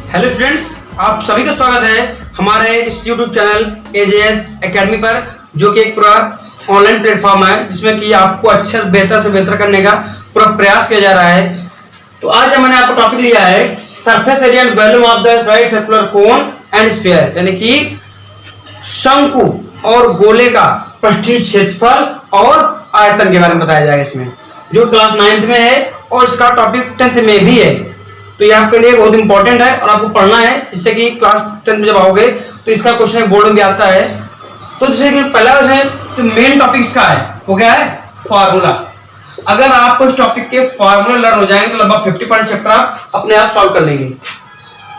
Hello students, आप सभी का स्वागत है हमारे इस YouTube चैनल AJS एकेडमी पर, जो कि एक पूरा ऑनलाइन प्लेटफॉर्म है जिसमें कि आपको अच्छा बेहतर से बेहतर करने का पूरा प्रयास किया जा रहा है। तो आज मैंने आपको टॉपिक लिया है surface area and volume of the right circular cone and sphere, यानी कि शंकु और गोले का पृष्ठीय क्षेत्रफल और आयतन के बारे में बताया जाएगा इसमें, जो क्लास 9th में है और इसका टॉपिक 10th में भी है। तो ये आपके लिए बहुत इंपॉर्टेंट है और आपको पढ़ना है, जिससे कि क्लास 10th में जब आओगे तो इसका क्वेश्चन बोर्ड में भी आता है। तो जैसे कि पहला जो मेन टॉपिक इसका है वो क्या है, फार्मूला। अगर आपको इस टॉपिक के फार्मूला लर्न हो जाएंगे तो लगभग 50% चैप्टर आप अपने आप सॉल्व कर लेंगे।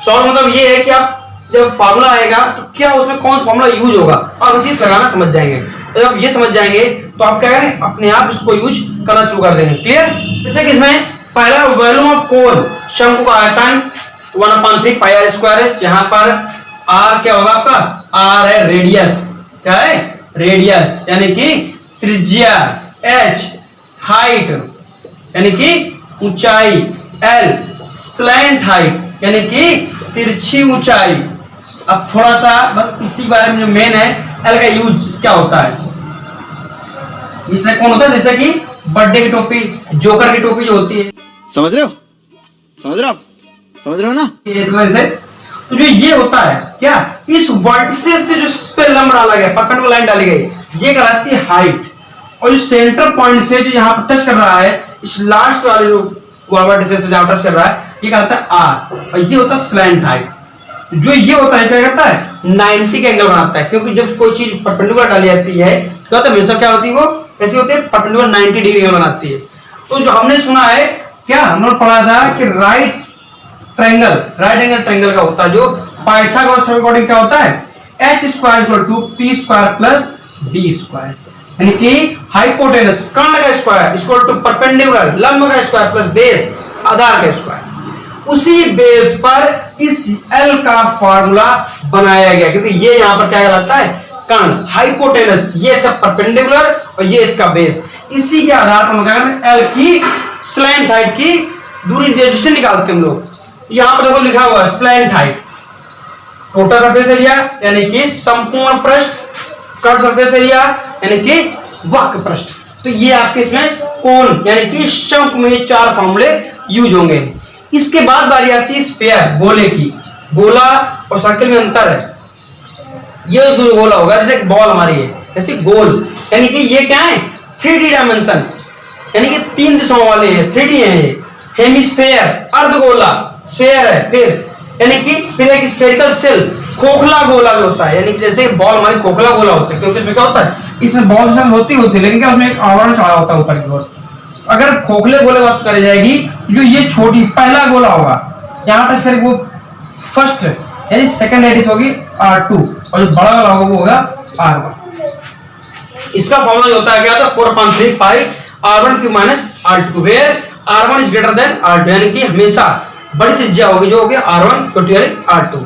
सॉल्व मतलब ये है कि आप जब फार्मूला आएगा तो क्या उसमें कौन सा फार्मूला यूज होगा, आप चीज लगाना समझ जाएंगे। तो जब ये समझ जाएंगे तो आप क्या करेंगे, अपने आप इसको यूज करना शुरू कर देंगे। क्लियर। जैसे कि इसमें पहला वॉल्यूम ऑफ कोन, शंकु का आयतन 1/3 पाई आर स्क्वायर है, जहां पर आर क्या होगा आपका, आर है रेडियस, क्या है रेडियस यानी कि त्रिज्या, एच हाइट यानी कि ऊंचाई, एल स्लैंट हाइट यानी कि तिरछी ऊंचाई। अब थोड़ा सा बस इसी बारे में जो मेन है, एल का यूज क्या होता है, इसमें कौन होता है, जैसे कि बर्थडे की टोपी, जोकर की टोपी जो होती है, समझ रहे हो ना। तो जो ये होता है क्या, इस वर्टिसेस से जो इस पे लंब डाला गया, परपेंडिकुलर लाइन डाली गई, ये कहलाती है हाइट। और जो सेंटर पॉइंट से जो यहाँ पर टच कर रहा है, इस लास्ट वाले जो वर्टिसेस से जहां टच कर रहा है, ये कहलाता है आर, और ये होता है स्लैंट हाइट। जो ये होता है क्या करता है, 90 का एंगल बनाता है, क्योंकि जब कोई चीज परपेंडिकुलर डाली जाती है तो हमेशा क्या होती है, वो ऐसी होती है परपेंडिकुलर 90 डिग्री में बनाती है। तो जो हमने सुना है क्या, हमने पढ़ा था कि राइट एंगल ट्रायंगल का होता है, जो पाइथागोरस के अकॉर्डिंग क्या होता है, h² = p² + b², यानी कि हाइपोटेनस कर्ण का स्क्वायर = परपेंडिकुलर लंब का स्क्वायर प्लस बेस आधार का स्क्वायर। उसी बेस पर इस L का फार्मूला बनाया गया, क्योंकि ये यहां पर क्या कहलाता है, कर्ण, हाइपोटेनस, ये इसका परपेंडिकुलर और ये इसका बेस। इसी के आधार पर हम क्या करते हैं, L की स्लैंट हाइट की दूरी डिस्टेंस निकालते हैं हम लोग। यहां पर देखो लिखा हुआ है slant height, total surface area यानी कि संपूर्ण पृष्ठ, कट सरफेस एरिया यानी कि वक्र पृष्ठ। तो ये आपके इसमें कोण यानी कि शंकु में ये 4 फॉर्मूले यूज होंगे। इसके बाद बारी आती है स्फीयर, गोले की। गोला और सर्कल में अंतर है, ये जो गोला होगा जैसे बॉल हमारी है, जैसे गोल, यानी कि ये क्या है 3D डायमेंशन, यानी कि 3 दिशाओं वाले हैं, 3D है ये। हेमिस्फेयर अर्धगोला, स्फीयर है फिर, यानी कि फिर एक स्फेरिकल सेल, खोखला गोला जो होता है, यानी कि जैसे बॉल हमारी खोखला गोला होता है, क्योंकि इसमें क्या होता है, इसमें बॉल होती है, लेकिन क्या उसमें एक आवरण छाया होता है ऊपर की ओर। अगर खोखले गोले बात करी जाएगी, जो ये छोटी पहला गोला होगा, यहाँ टच करेगी वो फर्स्ट यानी सेकंड रेडियस होगी R2, और जो बड़ा वाला होगा वो होगा R1। इसका फॉर्मूला होता है क्या, 4/3 pi R1³ - R2, where R1 is greater than R2, यानी कि हमेशा बड़ी त्रिज्या होगी जो होगी R1, छोटी वाली R2।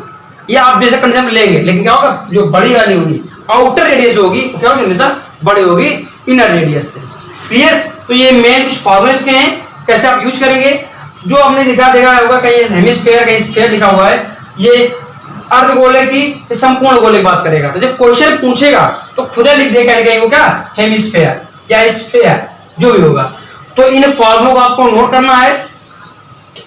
ये आप जैसे कंडीशन में लेंगे, लेकिन क्या होगा, जो बड़ी वाली होगी आउटर रेडियस होगी, क्या होगी, हमेशा बड़ी होगी इनर रेडियस से। क्लियर। तो ये मेन कुछ फॉर्मूले के हैं, कैसे आप यूज करेंगे, जो हमने देखा होगा, कहीं हेमिस्फीयर कहीं स्फीयर लिखा हुआ है, ये अर्धगोले की संपूर्ण गोले की बात करेगा। तो जब क्वेश्चन पूछेगा तो खुद लिख देगा कहीं वो क्या, हेमिस्फीयर या स्फीयर जो भी होगा। तो इन फॉर्मूलों को आपको नोट करना है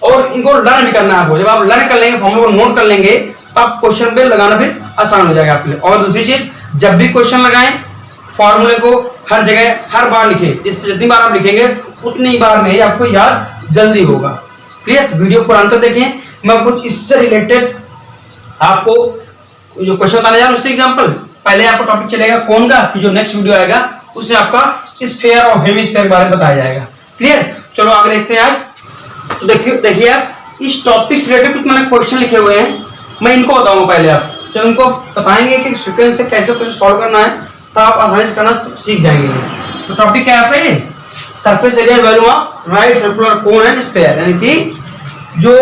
और इनको लर्न भी करना है आपको। जब आप लर्न कर लेंगे, फॉर्मूला को नोट कर लेंगे, तो आप क्वेश्चन पे लगाना फिर आसान हो जाएगा आपके लिए। और दूसरी चीज, जब भी क्वेश्चन लगाएं, फॉर्मूले को हर जगह हर बार लिखें, जिससे जितनी बार आप लिखेंगे उतनी बार में ही आपको याद जल्दी होगा। क्लियर। वीडियो को अंत तक देखें, मैं कुछ इससे रिलेटेड आपको जो क्वेश्चन बताने जा रहा हूं, उससे एग्जांपल पहले आपको टॉपिक चलेगा कोण का, फिर जो नेक्स्ट वीडियो आएगा उसमें आपका स्फीयर और हेमिस्फीयर के बारे में बताया जाएगा। क्लियर। चलो आगे देखते हैं आज। तो देखिए आप इस टॉपिक से रिलेटेड कुछ मैंने क्वेश्चन लिखे हुए हैं, मैं इनको बताऊंगा पहले। आप जब उनको बताएंगे कि सीक्वेंस से कैसे कुछ सॉल्व करना है, तो आप आसानी से करना सीख जाएंगे। तो टॉपिक क्या है आपका, ये surface area volume of right circular cone and sphere, यानी कि जो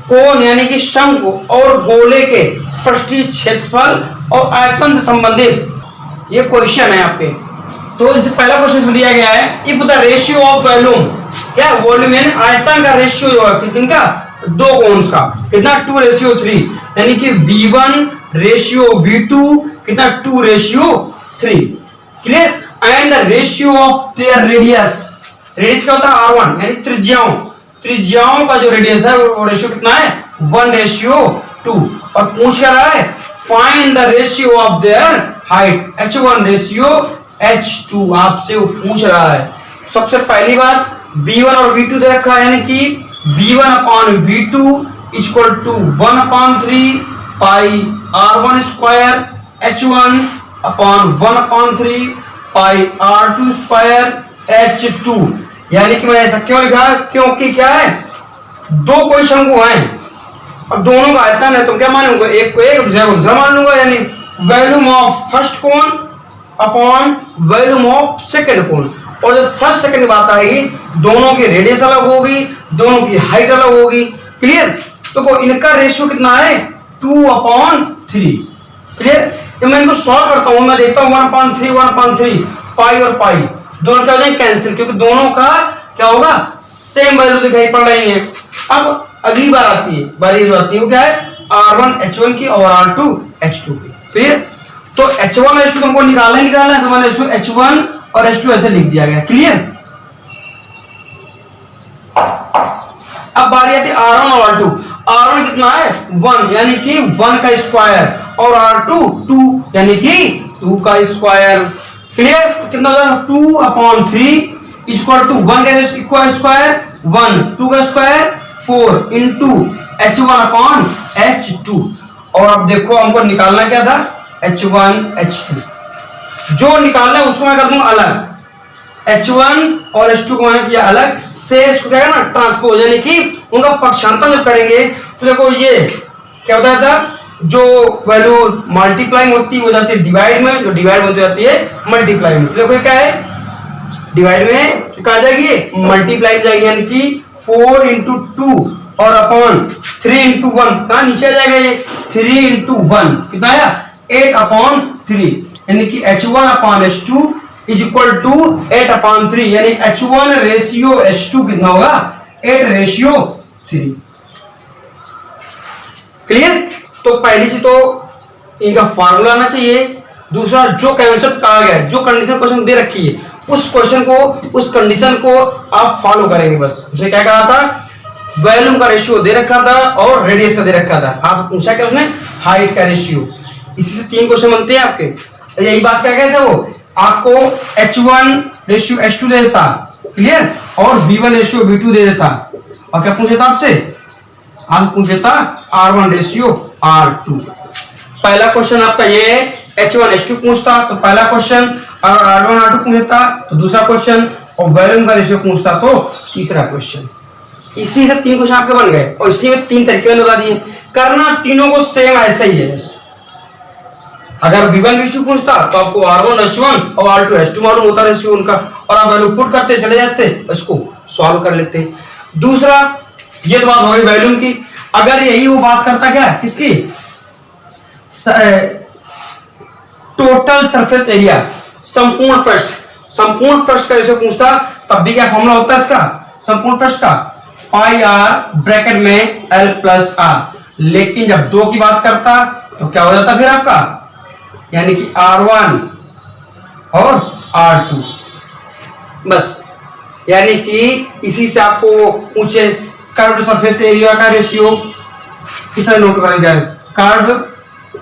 कोन यानी कि शंकु और गोले के पृष्ठीय क्षेत्रफल और आयतन से संबंधित ये क्वेश्चन है आपके। तो इससे पहला क्वेश्चन दिया गया है, if the ratio of volume, क्या वॉल्यूम यानी आयतन का रेशियो जो है किनका, दो कोन्स का कितना 2:3, यानी कि V1 रेशियो V2 कितना 2:3। Clear. And the ratio of their radius, radius क्या होता है R1, यानी त्रिज्याओं का जो रेडियस है वो रेशियो कितना है 1:2। और पूछ क्या रहा है, find the ratio of their height, H1 ratio H2 आपसे वो पूछ रहा है। सबसे पहली बात V1 और V2 दे रखा है, यानी कि V1/V2 equal to 1/3 pi R1 square, H1/1/3 pi R2 square H2। यानी कि मैंने ऐसा क्यों लिखा, क्योंकि क्या है दो कोई शंकु हैं और दोनों का आयतन है, तो क्या मानूंगा, एक को एक दूसरे को दूसरा मान लूंगा, यानी volume of first cone upon volume of second cone. और जब फर्स्ट सेकंड की बात आएगी दोनों की रेडियस अलग होगी, दोनों की हाइट अलग होगी। क्लियर। तो इनका रेशियो कितना है 2/3। क्लियर। तो मैं इनको सॉल्व करता हूं, मैं देखता हूं 1/3 पाई और पाई दोनों क्या हो जाएंगे कैंसिल, क्योंकि दोनों का क्या होगा सेम वैल्यू दिखाई पड़ रही है। अब अगली बार आती है, बारी जो आती है वो क्या है R1 H1 की और R2 H2 की। क्लियर। तो H1 H2 हमको निकालना है, तो मैंने इसको H1 और H2 ऐसे लिख दिया गया। क्लियर। अब बारी आती है R1 और R2। R1 कितना है 1, यानी कि 1 का स्क्वायर, और R2 2, यानी कि 2 का स्क्वायर। क्लियर। कितना हो जाएगा 2/3 इक्वल टू 1 का स्क्वायर 1, 2 का स्क्वायर 4 इंटू H1/H2। और अब देखो हमको निकालना क्या था H1 H2, जो निकालना है उसको मैं कर दूंगा अलग, H1 और H2 को मैंने किया अलग से, इसको क्या है ना ट्रांसपोज, यानी कि उनका पक्षांतर जब करेंगे तो देखो ये क्या होता था, जो वैल्यू मल्टीप्लाइंग होती है वो जाती है डिवाइड में, जो डिवाइड होती जाती है मल्टीप्लाई में। देखो क्या है डिवाइड में कहा जाएगी मल्टीप्लाई जाएगी, यानी कि 4 इंटू 2 और अपॉन 3 इंटू 1 कहा नीचे आ जाएगा, ये 3 इंटू 1 कितना आया 8/3, यानी कि H1/H2 इज इक्वल टू 8/3, यानी H1 रेशियो H2 कितना होगा 8:3। क्लियर। तो पहली से तो इनका फार्मूला आना चाहिए। दूसरा जो कॉन्सेप्ट कहा गया है, जो कंडीशन क्वेश्चन दे रखी है उस क्वेश्चन को, उस कंडीशन को आप फॉलो करेंगे बस। उसे क्या कहा था, वॉल्यूम का रेशियो दे रखा था और रेडियस का दे रखा था। आप पूछा क्या उसने, हाइट का रेशियो। इसी से 3 क्वेश्चन बनते हैं आपके। यही बात क्या कहते हैं वो, आपको H1 रेशियो H2 दे देता, क्लियर, और V1 रेशियो V2 दे देता, और क्या पूछे था आपसे, आप पूछे था R1 रेशियो R2। पहला क्वेश्चन आपका ये H1 H2 पूछता तो पहला क्वेश्चन, और R1 R2 पूछता तो दूसरा क्वेश्चन, और वॉल्यूम का रेशियो पूछता तो तीसरा क्वेश्चन। इसी से 3 क्वेश्चन आपके बन गए, और इसी में 3 तरीके बता दिए। करना तीनों को सेम ऐसा ही है। अगर V1 V2 पूछता तो आपको R1 H1 और R2 H2 मालूम होता रेशियो उनका, और आप वैल्यू पुट करते चले जाते, इसको सॉल्व कर लेते। दूसरा ये तो बात हो गई वॉल्यूम की। अगर यही वो बात करता क्या किसकी, टोटल सरफेस एरिया, संपूर्ण पृष्ठ का रेशियो पूछता, तब भी क्या फॉर्मूला होता है इसका, संपूर्ण पृष्ठ का पाई R ब्रैकेट में L प्लस R। लेकिन जब 2 की बात करता तो क्या हो जाता फिर आपका, यानी कि R1 और R2 बस। यानी कि इसी से आपको पूछे कर्व्ड सरफेस एरिया का रेशियो, किस तरह नोट करेंगे, curved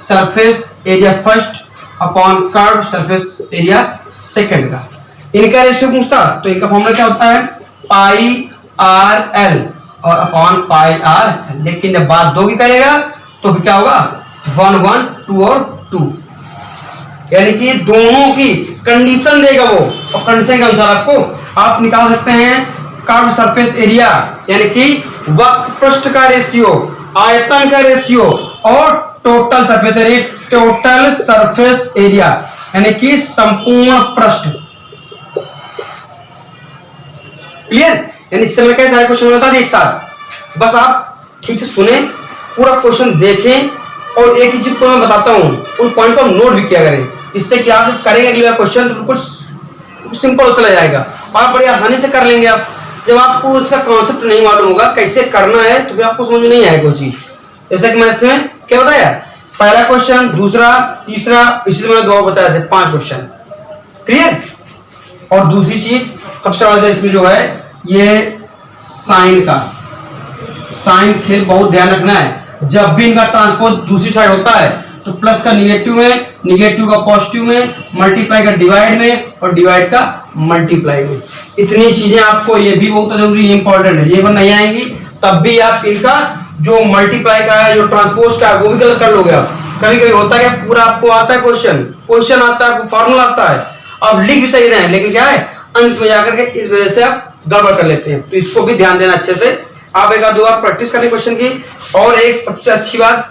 surface area first upon curved surface area second का, इनका रेशियो पूछता तो इनका फॉर्मूला क्या होता है, पाई R L और अपॉन पाई R। लेकिन जब बात 2 की करेगा तो फिर क्या होगा 1 1 2 और 2, यानी कि दोनों की कंडीशन देगा वो, और कंडीशन के अनुसार आपको आप निकाल सकते हैं कर्व सरफेस एरिया, यानी कि वक्र पृष्ठ का रेशियो, आयतन का रेशियो, और total surface area, total surface area यानी कि संपूर्ण पृष्ठ। क्लियर। यानी इससे मैं कई सारे क्वेश्चन बता दिए एक साथ, बस आप ठीक से सुने, पूरा क्वेश्चन देखें, और एक ही चीज को मैं बताता हूं उन पॉइंट को नोट भी किया करें, इससे कि आप जब करेंगे अगली बार क्वेश्चन तो बिल्कुल सिंपल चला जाएगा और बड़ी आसानी से कर लेंगे आप। जब आपको उसका कॉन्सेप्ट नहीं मालूम होगा कैसे करना है तो फिर आपको समझ में नहीं आएगा वो चीज। जैसे कि मैथ्स में क्या बताया, पहला क्वेश्चन, दूसरा, तीसरा, इसी में दो बताए थे, 5 क्वेश्चन। क्लियर। और दूसरी चीज सबसे बड़ा इसमें जो है ये साइन का, साइन खेल बहुत ध्यान रखना है। जब भी इनका ट्रांसपोज दूसरी साइड होता है तो प्लस का निगेटिव में, निगेटिव का पॉजिटिव में, मल्टीप्लाई का डिवाइड में और डिवाइड का मल्टीप्लाई में। इतनी चीजें आपको ये भी बहुत जरूरी इंपॉर्टेंट है। ये बार नहीं आएंगी तब भी आप इनका जो मल्टीप्लाई का है, जो ट्रांसपोज का है, वो भी गलत कर लोगे आप। कभी कभी होता है पूरा आपको आता है क्वेश्चन आता है, फॉर्मूला आता है, आप लिख भी सही रहे हैं, लेकिन क्या है अंत में जाकर के इस वजह से आप गड़बड़ कर लेते हैं। तो इसको भी ध्यान देना अच्छे से। आप एक आध 2 बार प्रैक्टिस करें क्वेश्चन की। और एक सबसे अच्छी बात,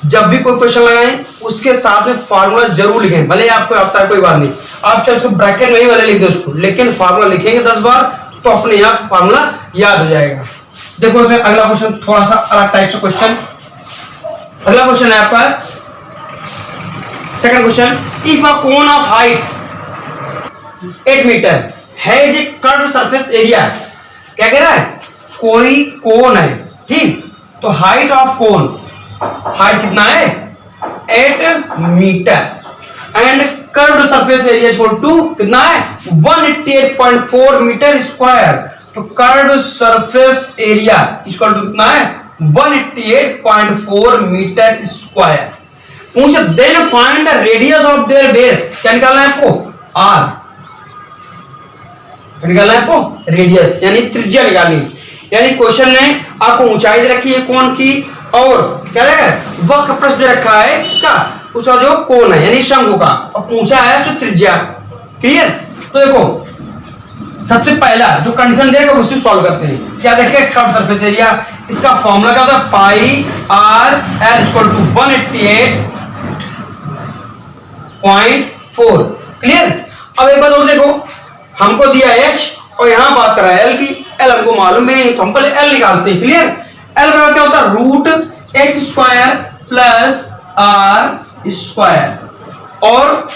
जब भी कोई क्वेश्चन लगाएं उसके साथ में फार्मूला जरूर लिखें। भले आपको आता है कोई बात नहीं, आप चाहे उसको ब्रैकेट में ही वाले लिख दो उसको, लेकिन फार्मूला लिखेंगे 10 बार तो अपने आप फार्मूला याद हो जाएगा। देखो इसमें अगला क्वेश्चन थोड़ा सा अलग टाइप से क्वेश्चन। अगला क्वेश्चन है आपका second question, if a cone of height 8 metre has a curved surface area. क्या कह रहा है, कोई कोन है, ठीक, तो हाइट ऑफ कोन, हाइट कितना है 8 metre and curved surface area equal to कितना है 188.4 मीटर स्क्वायर। तो curved surface area equal to कितना है 188.4 मीटर स्क्वायर। पूछे then find the radius of their base. क्या निकालना है आपको, आर निकालना है आपको, रेडियस यानी त्रिज्या निकालनी। यानी क्वेश्चन ने आपको ऊंचाई दे रखी है कोन की और क्या है वक्र प्रश्न दे रखा है इसका, उसका जो कोण है यानी शंकु का, और पूछा है जो त्रिज्या। क्लियर। तो देखो सबसे पहला जो कंडीशन देगा उसी सॉल्व करते हैं। क्या देखें, कर्व सरफेस एरिया, इसका फॉर्मूला क्या होता है, pi R L equal to 188.4। Clear. अब एक बात और देखो, हमको दिया h और यहां बात कर रहा है l की, l हमको मालूम भी नहीं तो हम पहले l निकालते हैं। क्लियर। l बराबर क्या होता है root h square plus r square. और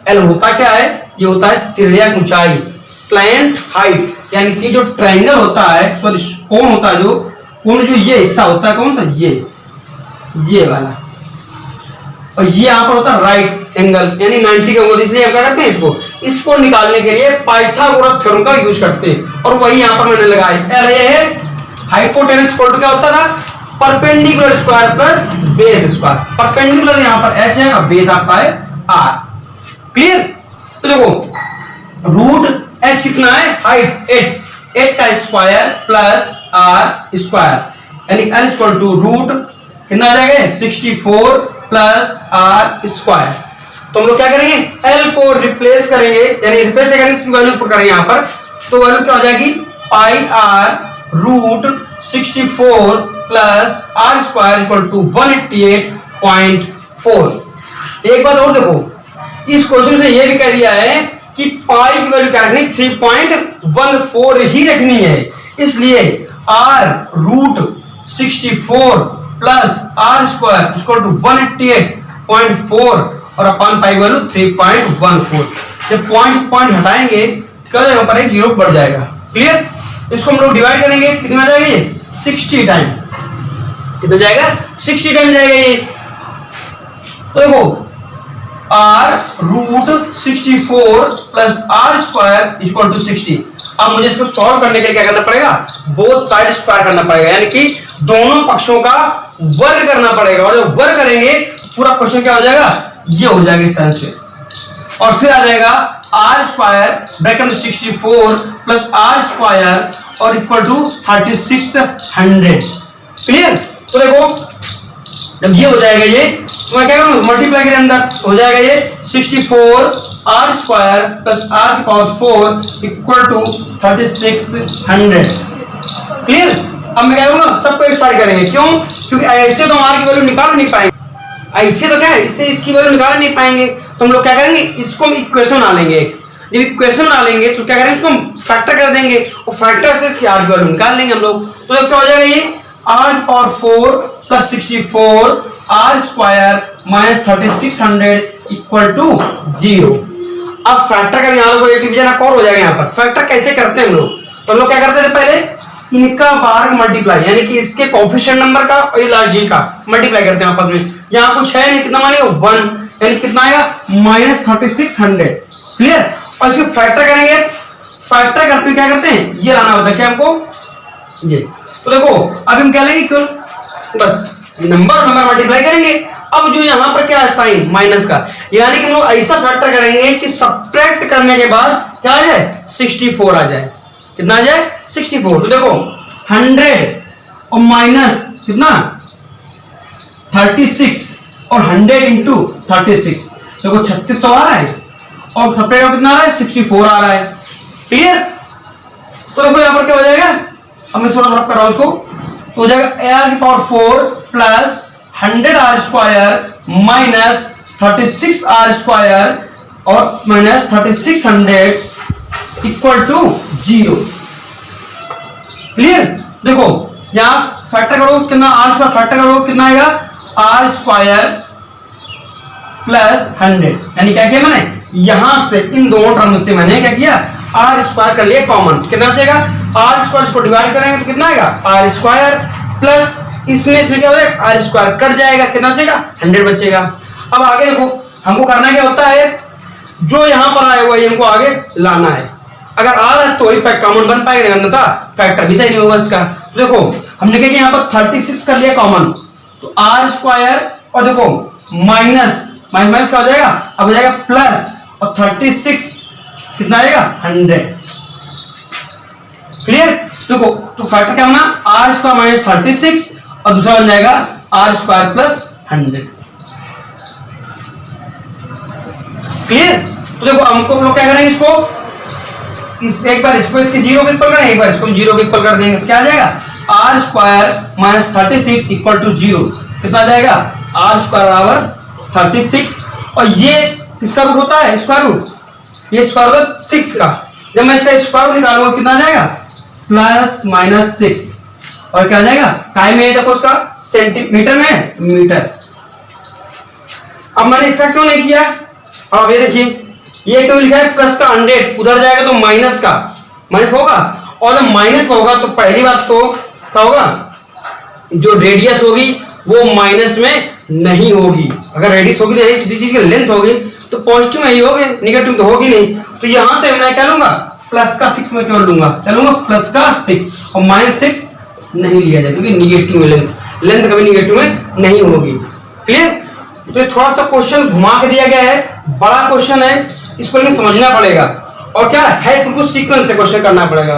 l होता क्या है, ये होता है तिर्यक ऊंचाई, स्लैंट हाइट, यानी कि जो ट्रायंगल होता है, सॉरी कोण होता है, जो कोण जो ये हिस्सा होता है कौन सा, ये वाला, और ये यहां पर होता है राइट एंगल यानी 90 का एंगल। इसलिए हम क्या करते हैं, इसको निकालने के लिए पाइथागोरस थ्योरम का यूज करते हैं, और वही यहां पर मैंने लगाया। ये है हाइपोटेनस इक्वल टू क्या होता था, perpendicular square plus base square. Perpendicular यहां पर h है और बेस आपका है r। क्लियर। तो देखो रूट h कितना है, हाइट 8 का स्क्वायर प्लस r स्क्वायर यानी l इक्वल टू रूट कितना आ जाएगा 64 प्लस r स्क्वायर। तो हम लोग क्या करेंगे, l को रिप्लेस करेंगे, यानी रिप्लेस करेंगे, इसकी वैल्यू पुट करेंगे यहां पर, तो वैल्यू क्या हो जाएगी pi r root 64 plus r square equal to 188.4। एक बात और देखो, इस क्वेश्चन से ये भी कह दिया है कि पाई की वैल्यू क्या रखनी, 3.14 ही रखनी है। इसलिए r root 64 plus r square equal to 188.4 और अपन पाई वैल्यू 3.14। जब पॉइंट हटाएंगे क्या हो जाएगा, पर एक जीरो बढ़ जाएगा। क्लियर। इसको हम लोग डिवाइड करेंगे, कितना आ जाएगा ये 60 टाइम, कितना जाएगा 60 टाइम जाएगा ये। तो देखो r root 64 plus r square equal to 60। अब मुझे इसको सॉल्व करने के लिए क्या करना पड़ेगा, बोथ साइड स्क्वायर करना पड़ेगा, यानी कि दोनों पक्षों का वर्ग करना पड़ेगा, और जब वर्ग करेंगे पूरा क्वेश्चन क्या हो जाएगा, ये हो जाएगा इस तरह से, और फिर आ जाएगा r स्क्वायर ब्रैकेट में 64 प्लस r स्क्वायर और इक्वल टू 3600। क्लियर। तो देखो जब ये हो जाएगा, ये तो मैं क्या करूं, मल्टीप्लाई के अंदर हो जाएगा ये 64 r स्क्वायर प्लस r की पावर 4 इक्वल टू 3600। क्लियर। अब मैं क्या करूंगा, सबको एक साथ करेंगे, क्यों, क्योंकि ऐसे तो r की वैल्यू निकाल नहीं पाएंगे, ऐसे तो क्या है, इससे इसकी वैल्यू निकाल नहीं पाएंगे, तो हम लोग क्या करेंगे, इसको हम इक्वेशन बना लेंगे। जब इक्वेशन बना लेंगे तो क्या करेंगे, इसको हम फैक्टर कर देंगे, और फैक्टर से इसकी r की वैल्यू निकाल लेंगे हम लोग। तो क्या हो जाएगा, ये r power 4 plus 64 r square minus 3600 equal to 0। अब फैक्टर का यहाँ एक डिवीजन और हो जाएगा। यहाँ पर फैक्टर कैसे करते हैं हम लोग, तो हम लोग क्या करते थे पहले, इनका बार मल्टीप्लाई, यानी कि इसके कोफिशिएंट नंबर का और ये लार्ज जी का मल्टीप्लाई करते हैं आपस में। यहाँ कुछ है नहीं, कितना मानेगा 1, यानी कितना आएगा -3600। क्लियर। और इसको फैक्टर करेंगे, फैक्टर करते क्या करते हैं, ये लाना होता है क्या हमको, ये। तो देखो अब हम क्या लेंगे, केवल बस नंबर मल्टीप्लाई करेंगे। अब जो यहाँ पर क्या है साइन माइनस का, यानी कि हम लोग ऐसा फैक्टर करेंगे कि सब्ट्रैक्ट करने के बाद क्या आ जाए 64 आ जाए। कितना आ जाए 64। तो देखो 100 और माइनस कितना 36 और 100 इंटू 36, देखो 3600 आ रहा है और सब्ट्रैक्ट कितना आ रहा है 64 आ रहा है। क्लियर। तो देखो यहाँ पर क्या हो जाएगा, अब मैं थोड़ा रब कर रहा हूं उसको, तो हो जाएगा r⁴ plus 100r² minus 36r² और माइनस 3600 इक्वल टू 0। क्लियर। देखो यहां फैक्टर करो कितना, r² फैक्टर करो कितना आएगा r² प्लस 100, यानी क्या किया मैंने, यहां से इन दोनों टर्म से मैंने क्या किया r² कर लिया कॉमन। कितना बचेगा r² इसको डिवाइड करेंगे तो कितना आएगा r² प्लस इसमें क्या हो जाएगा r² कट जाएगा, कितना बचेगा 100 बचेगा। अब आगे देखो हमको करना क्या होता है, जो यहां पर आया हुआ है हमको आगे लाना है। अगर आ रहा है तो ही कॉमन बन पाएगा, नहीं था फैक्टर भी सही नहीं होगा इसका। देखो हमने क्या किया यहाँ पर 36 कर लिया कॉमन, तो r² और देखो माइनस माइनस क्या हो जाएगा, अब हो जाएगा प्लस और 36 कितना आएगा 100। क्लियर। देखो तो फैक्टर क्या होना r² माइनस 36 और दूसरा बन जाएगा r² प्लस 100। क्लियर। तो देखो हमको लोग क्या करेंगे, इसको इस एक बार इसको इसके 0 के इक्वल करेंगे, एक बार इसको 0 के इक्वल कर देंगे, क्या आ जाएगा r² माइनस 36 इक्वल टू 0। कितना आ जाएगा r² बराबर 36 और ये किसका रूट होता है स्क्वायर रूट, ये स्क्वायर रूट 6 का। जब मैं इसका स्क्वायर रूट निकालूंगा कितना आ जाएगा प्लस माइनस 6 और क्या आ जाएगा टाइम है, देखो उसका सेंटीमीटर में मीटर। अब मैंने इसका क्यों नहीं किया, अब ये देखिए ये क्यों लिखा है प्लस का 100, उधर जाएगा तो माइनस का माइनस होगा, और जब माइनस होगा तो पहली बात तो क्या होगा, जो रेडियस होगी वो माइनस में नहीं होगी। अगर रेडियस होगी तो किसी चीज की लेंथ होगी तो पॉजिटिव में ही होगी, निगेटिव तो होगी नहीं। तो यहां से मैं क्या लूंगा प्लस का 6 में केवल लूंगा, क्या लूंगा प्लस का 6 और माइनस 6 नहीं लिया जाए क्योंकि निगेटिव में लेंथ कभी निगेटिव में नहीं होगी। क्लियर। तो ये थोड़ा सा क्वेश्चन घुमा के दिया गया है, बड़ा क्वेश्चन है, इसको हमें समझना पड़ेगा और क्या है बिल्कुल सीक्वेंस से क्वेश्चन करना पड़ेगा।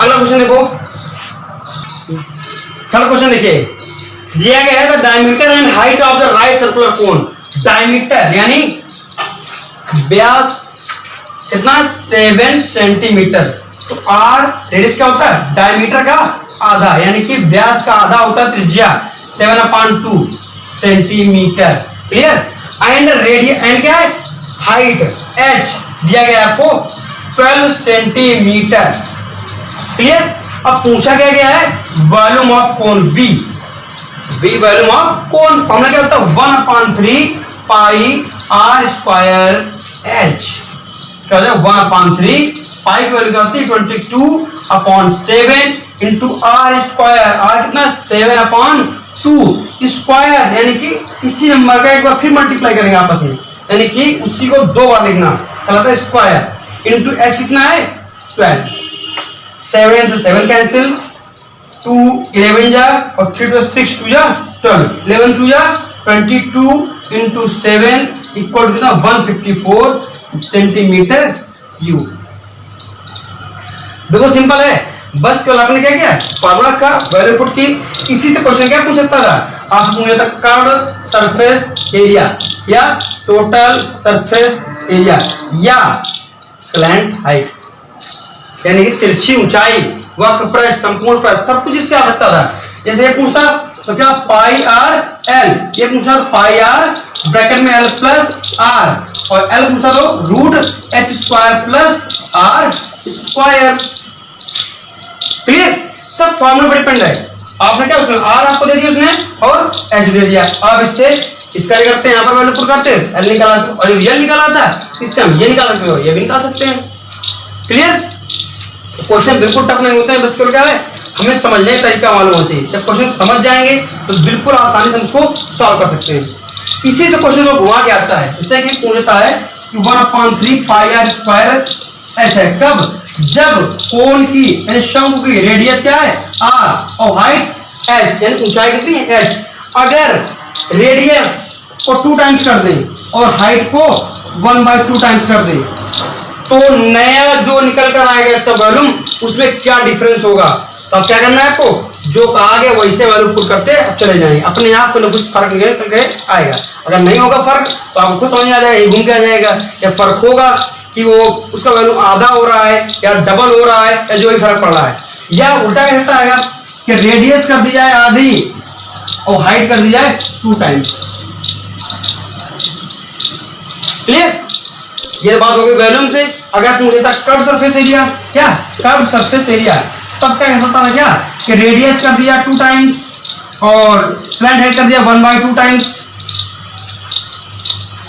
अगला क्वेश्चन देखो, थर्ड क्वेश्चन देखिए, दिया गया है the diameter and height of the right circular cone. Diameter यानी व्यास कितना 7 सेंटीमीटर, तो r रेडियस क्या होता है डायमीटर का आधा, यानी कि व्यास का आधा होता है त्रिज्या 7/2 centimetre. Clear. And radius and क्या है हाइट h दिया गया आपको 12 सेंटीमीटर। क्लियर। अब पूछा गया है volume of cone v volume of cone, formula क्या होता है 1/3 पाई r² h, क्या होता है 1/3 पाई की वैल्यू क्या होती है 22/7 इंटू r², r कितना 7/2 स्क्वायर, यानी कि इसी नंबर का एक बार फिर मल्टीप्लाई करेंगे आपस में, यानी कि उसी को 2 बार लिखना, कहलाता है स्क्वायर इंटू h कितना है 12, 7 से 7 कैंसिल, 2 11 जा और 3 to 6 2 जा 12, 11 2 जा 22 इंटू 7 इक्वल कितना 154 सेंटीमीटर क्यूब। देखो सिंपल है, बस कल आपने क्या किया फॉर्मूला का वैल्यू पुट की। इसी से क्वेश्चन क्या पूछ सकता था, आप पूछे था कर्व्ड सरफेस एरिया या टोटल सरफेस एरिया या स्लैंट हाइट, यानी कि तिरछी ऊंचाई, वक्रपृष्ठ, संपूर्ण पृष्ठ, सब कुछ इससे आ सकता था। जैसे ये पूछता तो क्या पाई आर एल, ये पूछा तो पाई आर ब्रैकेट में एल प्लस आर और एल पूछा तो root H square plus R square. Clear. सब फॉर्मूला पर डिपेंड है, आपने क्या उसमें आर आपको दे दिया उसने और एच दे दिया। अब इससे इसका क्या करते हैं, यहाँ पर वैल्यू पुट करते हैं, एल निकाला और एल निकाला था, इससे हम ये निकाल सकते हो, ये भी निकाल सकते हैं। क्लियर। क्वेश्चन बिल्कुल टफ नहीं होते हैं, बस केवल क्या है हमें समझने का तरीका मालूम होना चाहिए। जब क्वेश्चन समझ जाएंगे तो बिल्कुल आसानी से हम उसको सॉल्व कर सकते हैं। इसी से क्वेश्चन को घुमा के आता है, जैसे कि पूछता है कि 1/3 पाई आर स्क्वायर एच है, कब? जब कोण की यानी शंकु की रेडियस क्या है r और हाइट h यानी ऊंचाई कितनी है h। अगर रेडियस को 2 टाइम्स कर दें और हाइट को 1/2 टाइम्स कर दें तो नया जो निकल कर आएगा इसका वॉल्यूम, उसमें क्या डिफरेंस होगा। तो अब क्या करना है आपको, जो कहा गया वैसे वैल्यू पुट करते अब चले जाएंगे, अपने आप को कुछ फर्क निकल के आएगा। अगर नहीं होगा फर्क तो आपको खुद समझ में आ जाएगा, ये घूम के आ जाएगा। या फर्क होगा कि वो उसका वैल्यू आधा हो रहा है या डबल हो रहा है या जो भी फर्क पड़ रहा है, या उल्टा कहता है कि रेडियस कर दी जाए आधी और हाइट कर दी जाए 2 टाइम्स। क्लियर? ये बात हो गई वॉल्यूम से। अगर मुझे था कर्व सरफेस एरिया, क्या कर्व सरफेस एरिया, तब क्या कह सकता था क्या कि रेडियस कर दिया 2 टाइम्स और स्लैंट हाइट कर दिया 1/2 टाइम्स।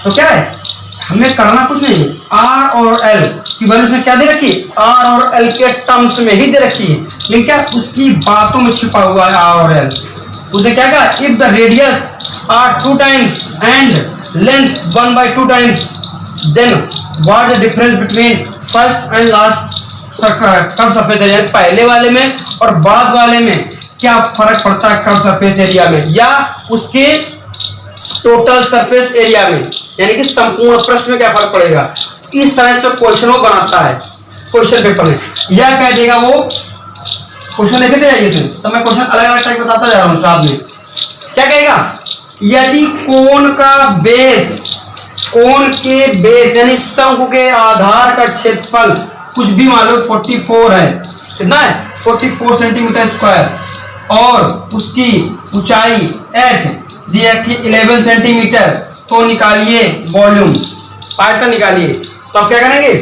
तो क्या है हमें करना कुछ नहीं, आर और एल की वैल्यू में क्या दे रखी है, आर और एल के टर्म्स में ही दे रखी है, लेकिन क्या उसकी बातों में छिपा हुआ है आर और एल। उसने क्या कहा, if the radius R 2 times and length 1/2 times then what the difference between first and last curve surface area. पहले वाले में और बाद वाले में क्या फर्क पड़ता है कर्व सरफेस एरिया में या उसके टोटल सरफेस एरिया में, यानी कि संपूर्ण पृष्ठ में क्या फर्क पड़ेगा। इस तरह से क्वेश्चन वो बनाता है क्वेश्चन पेपर में। यह कह देगा वो क्वेश्चन लेके दे जाइए, तो मैं क्वेश्चन अलग अलग टाइप बताता जा रहा हूँ साथ में। क्या कहेगा, यदि कोण का बेस, कोण के बेस यानी शंकु के आधार का क्षेत्रफल कुछ भी मान लो 44 है, कितना है 44 सेंटीमीटर स्क्वायर और उसकी ऊंचाई h दिया कि 11 सेंटीमीटर, तो निकालिए वॉल्यूम, आयतन निकालिए। तो आप क्या करेंगे,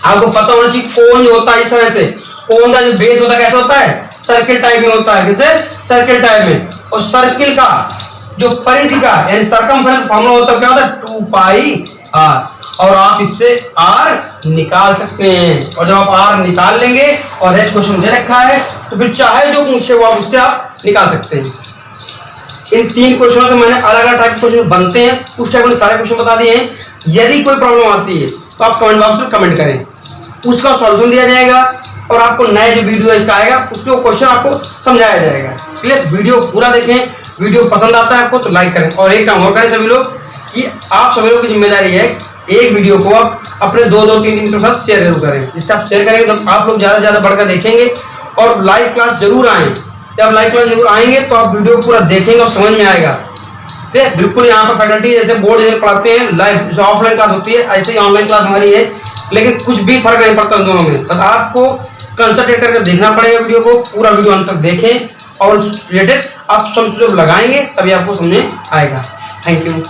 आपको पता होना चाहिए कोण जो होता है इस तरह से, कोण का जो बेस होता है कैसा होता है, सर्किल टाइप में होता है। कैसे, सर्किल टाइप में। और सर्किल का जो परिधि का यानी सरकमफ्रेंस फॉर्मूला होता है क्या होता है 2 पाई r, और आप इससे r निकाल सकते हैं। और जब आप r निकाल लेंगे और h क्वेश्चन दे रखा है तो फिर चाहे जो पूछे वो आप उससे आप निकाल सकते हैं। इन 3 क्वेश्चनों से मैंने अलग अलग टाइप के क्वेश्चन बनते हैं, उस टाइप में सारे क्वेश्चन बता दिए हैं। यदि कोई प्रॉब्लम आती है तो आप कमेंट बॉक्स में कमेंट करें, उसका सॉल्यूशन दिया जाएगा और आपको नया जो वीडियो इसका आएगा उसको क्वेश्चन आपको समझाया जाएगा। क्लियर? वीडियो पूरा देखें, वीडियो पसंद आता है आपको तो लाइक करें। और एक काम और करें सभी लोग कि आप सभी लोग की जिम्मेदारी है एक वीडियो को आप अपने 2-3 मित्रों के साथ शेयर जरूर करें। जिससे आप शेयर करेंगे तो आप लोग ज़्यादा से ज़्यादा बढ़कर देखेंगे और लाइव क्लास जरूर आएँ। जब लाइव क्लास जरूर आएंगे तो आप वीडियो पूरा देखेंगे और समझ में आएगा। ठीक है, बिल्कुल यहाँ पर फैकल्टी जैसे बोर्ड जैसे पढ़ाते हैं, लाइव ऑफलाइन क्लास होती है ऐसे ही ऑनलाइन क्लास हमारी है, लेकिन कुछ भी फर्क नहीं पड़ता उन दोनों में। बस आपको कंसंट्रेट करके देखना पड़ेगा वीडियो को, पूरा वीडियो अंत तक देखें और रिलेटेड आप सब लगाएंगे तभी आपको समझ में आएगा। Thank you.